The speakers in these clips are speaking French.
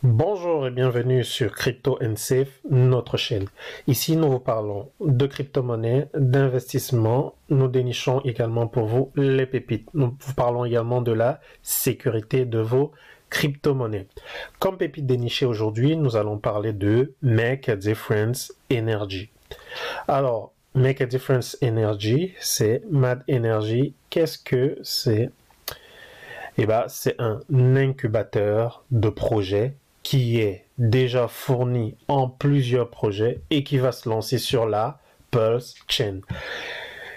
Bonjour et bienvenue sur Crypto and Safe, notre chaîne. Ici, nous vous parlons de crypto-monnaies, d'investissement. Nous dénichons également pour vous les pépites. Nous vous parlons également de la sécurité de vos crypto-monnaies. Comme pépite dénichée aujourd'hui, nous allons parler de Make a Difference Energy. Alors, Make a Difference Energy, c'est Mad Energy. Qu'est-ce que c'est? Eh bien, c'est un incubateur de projets qui est déjà fourni en plusieurs projets et qui va se lancer sur la Pulse Chain.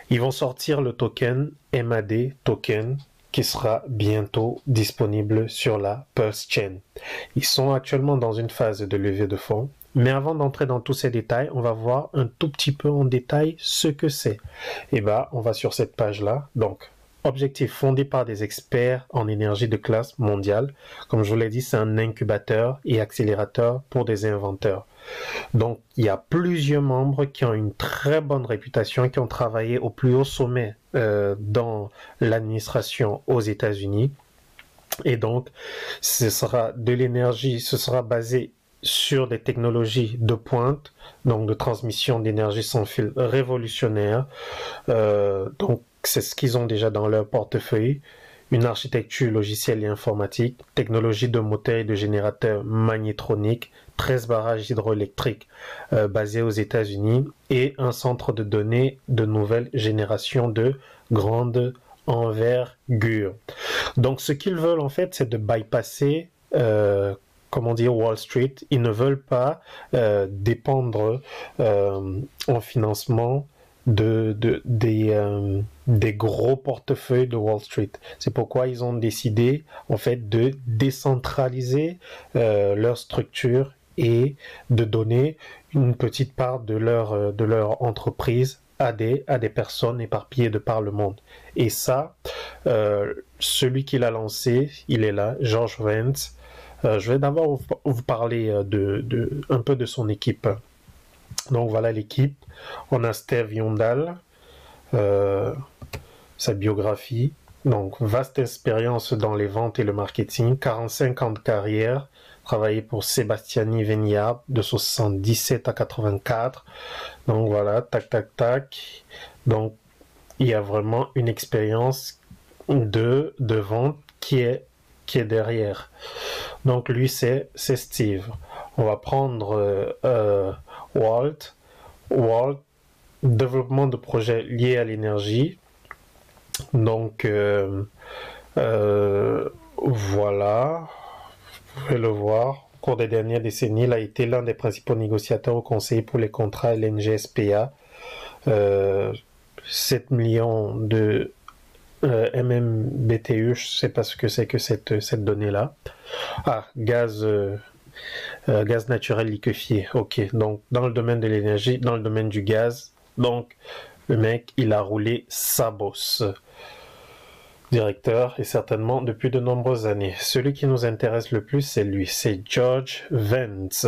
Ils vont sortir le token MAD token qui sera bientôt disponible sur la Pulse Chain. Ils sont actuellement dans une phase de levée de fonds. Mais avant d'entrer dans tous ces détails, on va voir un tout petit peu en détail ce que c'est. Et bien, on va sur cette page-là. Donc, objectif fondé par des experts en énergie de classe mondiale. Comme je vous l'ai dit, c'est un incubateur et accélérateur pour des inventeurs. Donc, il y a plusieurs membres qui ont une très bonne réputation, qui ont travaillé au plus haut sommet dans l'administration aux États-Unis. Et donc, ce sera de l'énergie, ce sera basé sur des technologies de pointe, donc de transmission d'énergie sans fil révolutionnaire. Donc, c'est ce qu'ils ont déjà dans leur portefeuille. Une architecture logicielle et informatique, technologie de moteur et de générateurs magnétroniques, 13 barrages hydroélectriques basés aux États-Unis et un centre de données de nouvelle génération de grande envergure. Donc, ce qu'ils veulent en fait, c'est de bypasser comment dire, Wall Street. Ils ne veulent pas dépendre en financement des gros portefeuilles de Wall Street. C'est pourquoi ils ont décidé en fait de décentraliser leur structure et de donner une petite part de leur entreprise à des personnes éparpillées de par le monde. Et ça, celui qui l'a lancé, il est là, George Vance. Je vais d'abord vous parler un peu de son équipe. Donc voilà l'équipe. On a Steve Yondal, sa biographie. Donc vaste expérience dans les ventes et le marketing, 45 ans de carrière, travaillé pour Sebastiani Vignard de 77 à 84. Donc voilà, tac tac tac. Donc il y a vraiment une expérience de vente qui est derrière. Donc lui c'est Steve. On va prendre Walt, développement de projets liés à l'énergie. Donc voilà, vous pouvez le voir. Au cours des dernières décennies, il a été l'un des principaux négociateurs au conseil pour les contrats LNG-SPA. 7 millions de MMBTU, je ne sais pas ce que c'est que cette donnée-là. Ah, gaz naturel liquéfié. Ok, donc dans le domaine de l'énergie, dans le domaine du gaz, donc le mec, il a roulé sa bosse. Directeur, et certainement depuis de nombreuses années. Celui qui nous intéresse le plus, c'est lui, c'est George Vance.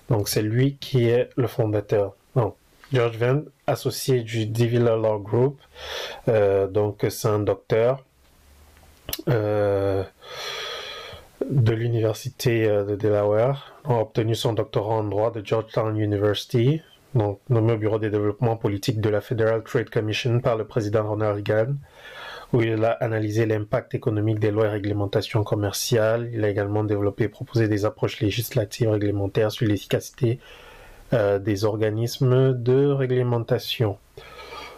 Donc c'est lui qui est le fondateur. Donc, George Vance, associé du DeVilla Law Group, donc c'est un docteur de l'université de Delaware, a obtenu son doctorat en droit de Georgetown University, donc nommé au bureau des développements politiques de la Federal Trade Commission par le président Ronald Reagan, où il a analysé l'impact économique des lois et réglementations commerciales. Il a également développé et proposé des approches législatives réglementaires sur l'efficacité des organismes de réglementation.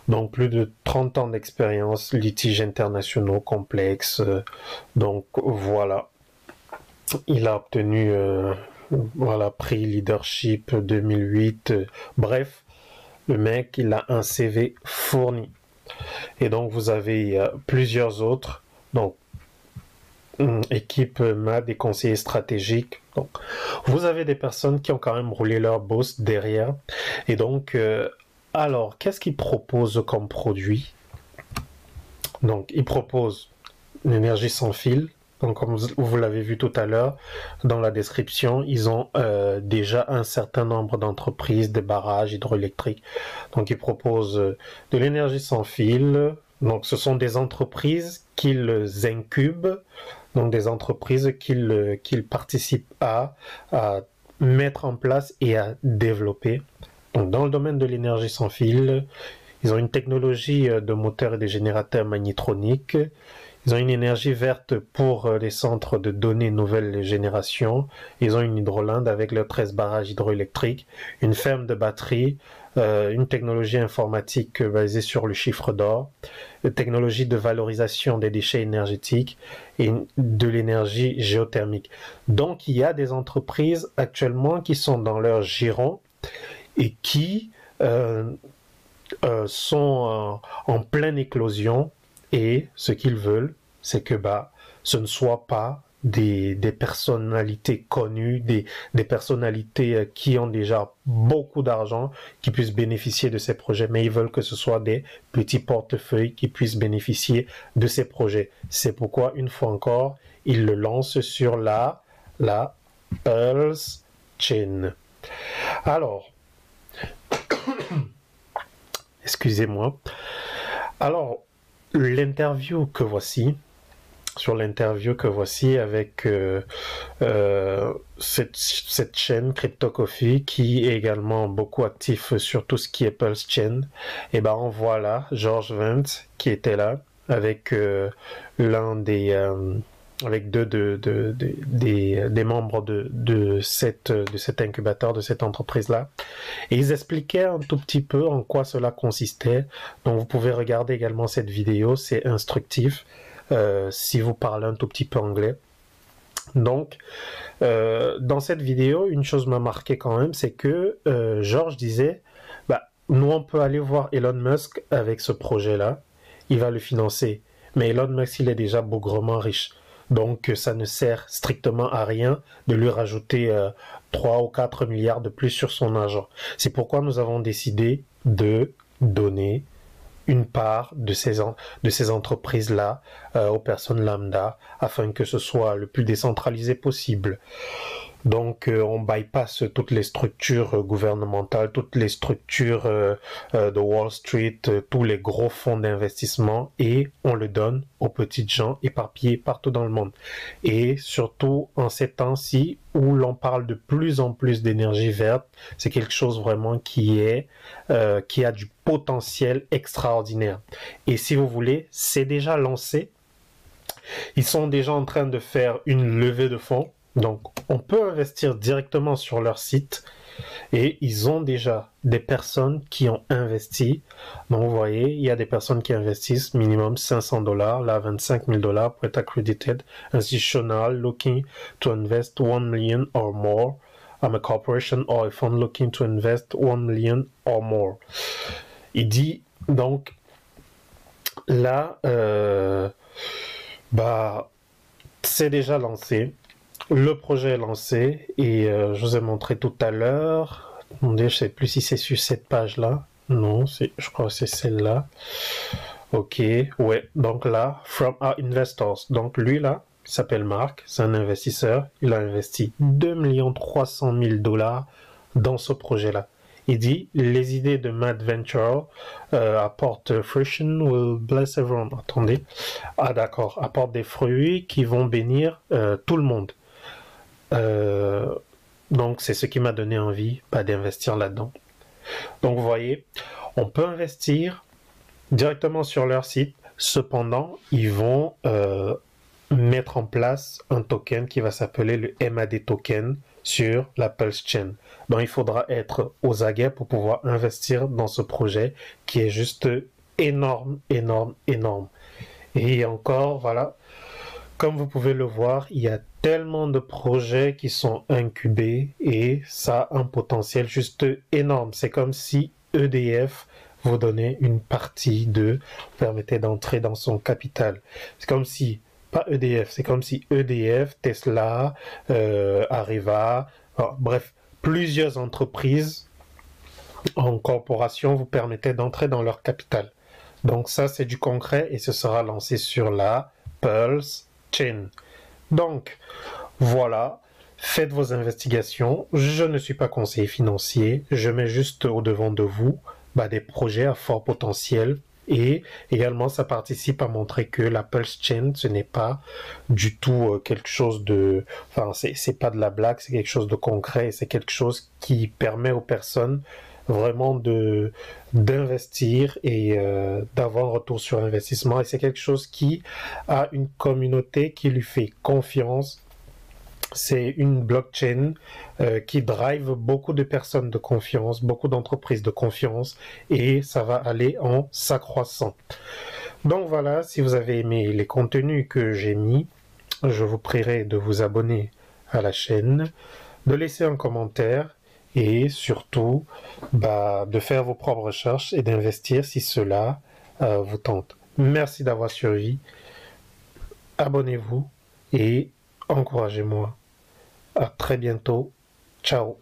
Donc plus de 30 ans d'expérience, litiges internationaux complexes. Donc voilà. Il a obtenu prix leadership 2008. Bref, le mec, il a un CV fourni. Et donc vous avez plusieurs autres. Donc équipe MAD, des conseillers stratégiques. Donc, vous avez des personnes qui ont quand même roulé leur boss derrière. Et donc, alors, qu'est-ce qu'ils proposent comme produit? Donc, ils proposent l'énergie sans fil. Donc, comme vous l'avez vu tout à l'heure, dans la description, ils ont déjà un certain nombre d'entreprises, des barrages hydroélectriques. Donc, ils proposent de l'énergie sans fil. Donc, ce sont des entreprises qu'ils incubent donc des entreprises qu'ils participent à mettre en place et à développer. Donc, dans le domaine de l'énergie sans fil, ils ont une technologie de moteur et de générateurs magnétroniques. Ils ont une énergie verte pour les centres de données nouvelle génération. Ils ont une hydrolinde avec leurs 13 barrages hydroélectriques, une ferme de batteries, une technologie informatique basée sur le chiffre d'or, une technologie de valorisation des déchets énergétiques et de l'énergie géothermique. Donc, il y a des entreprises actuellement qui sont dans leur giron et qui sont en pleine éclosion, et ce qu'ils veulent, c'est que ce ne soit pas des personnalités connues, des personnalités qui ont déjà beaucoup d'argent, qui puissent bénéficier de ces projets, mais ils veulent que ce soit des petits portefeuilles qui puissent bénéficier de ces projets. C'est pourquoi, une fois encore, ils le lancent sur la Pulse Chain. Alors, excusez-moi. Alors, l'interview que voici, avec cette chaîne Crypto Coffee qui est également beaucoup actif sur tout ce qui est Pulse Chain, et on voit là George Vance qui était là avec l'un des avec deux des membres de cet incubateur, de cette entreprise-là. Et ils expliquaient un tout petit peu en quoi cela consistait. Donc vous pouvez regarder également cette vidéo, c'est instructif si vous parlez un tout petit peu anglais. Donc, dans cette vidéo, une chose m'a marqué quand même, c'est que George disait, nous on peut aller voir Elon Musk avec ce projet-là, il va le financer. Mais Elon Musk, il est déjà bougrement riche. Donc, ça ne sert strictement à rien de lui rajouter 3 ou 4 milliards de plus sur son argent. C'est pourquoi nous avons décidé de donner une part de ces entreprises-là aux personnes lambda afin que ce soit le plus décentralisé possible. Donc, on bypasse toutes les structures gouvernementales, toutes les structures de Wall Street, tous les gros fonds d'investissement et on le donne aux petites gens éparpillés partout dans le monde. Et surtout en ces temps-ci où l'on parle de plus en plus d'énergie verte, c'est quelque chose vraiment qui a du potentiel extraordinaire. Et si vous voulez, c'est déjà lancé. Ils sont déjà en train de faire une levée de fonds. Donc, on peut investir directement sur leur site et ils ont déjà des personnes qui ont investi. Donc, vous voyez, il y a des personnes qui investissent minimum $500, là, $25,000 pour être accredited. Institutional looking to invest 1 million or more. I'm a corporation or a fund looking to invest 1 million or more. Il dit, donc, là, c'est déjà lancé. Le projet est lancé et je vous ai montré tout à l'heure. Attendez, je ne sais plus si c'est sur cette page-là. Non, je crois que c'est celle-là. Ok, ouais. Donc là, from our investors. Donc lui là, il s'appelle Mark, c'est un investisseur. Il a investi 2 300 000 $ dans ce projet-là. Il dit, les idées de Mad Venture apportent fruition will bless everyone. Attendez. Ah d'accord, apportent des fruits qui vont bénir tout le monde. Donc c'est ce qui m'a donné envie d'investir là-dedans. Donc vous voyez, on peut investir directement sur leur site. Cependant, ils vont mettre en place un token qui va s'appeler le MAD token sur la Pulse Chain. Donc il faudra être aux aguets pour pouvoir investir dans ce projet qui est juste énorme, énorme, énorme. Et encore, voilà, comme vous pouvez le voir, il y a tellement de projets qui sont incubés et ça a un potentiel juste énorme. C'est comme si EDF vous donnait une partie permettait d'entrer dans son capital. C'est comme si, pas EDF, c'est comme si EDF, Tesla, Areva, bref, plusieurs entreprises en corporation vous permettaient d'entrer dans leur capital. Donc ça, c'est du concret et ce sera lancé sur la Pulse Chain. Donc, voilà, faites vos investigations. Je ne suis pas conseiller financier, je mets juste au devant de vous des projets à fort potentiel Et également, ça participe à montrer que la Pulse Chain, ce n'est pas du tout quelque chose de... Enfin, c'est pas de la blague, c'est quelque chose de concret, c'est quelque chose qui permet aux personnes vraiment d'investir et d'avoir un retour sur investissement. Et c'est quelque chose qui a une communauté qui lui fait confiance. C'est une blockchain qui drive beaucoup de personnes de confiance, beaucoup d'entreprises de confiance, et ça va aller en s'accroissant. Donc voilà, si vous avez aimé les contenus que j'ai mis, je vous prierai de vous abonner à la chaîne, de laisser un commentaire et surtout de faire vos propres recherches et d'investir si cela vous tente. Merci d'avoir suivi, abonnez-vous et encouragez-moi. À très bientôt. Ciao.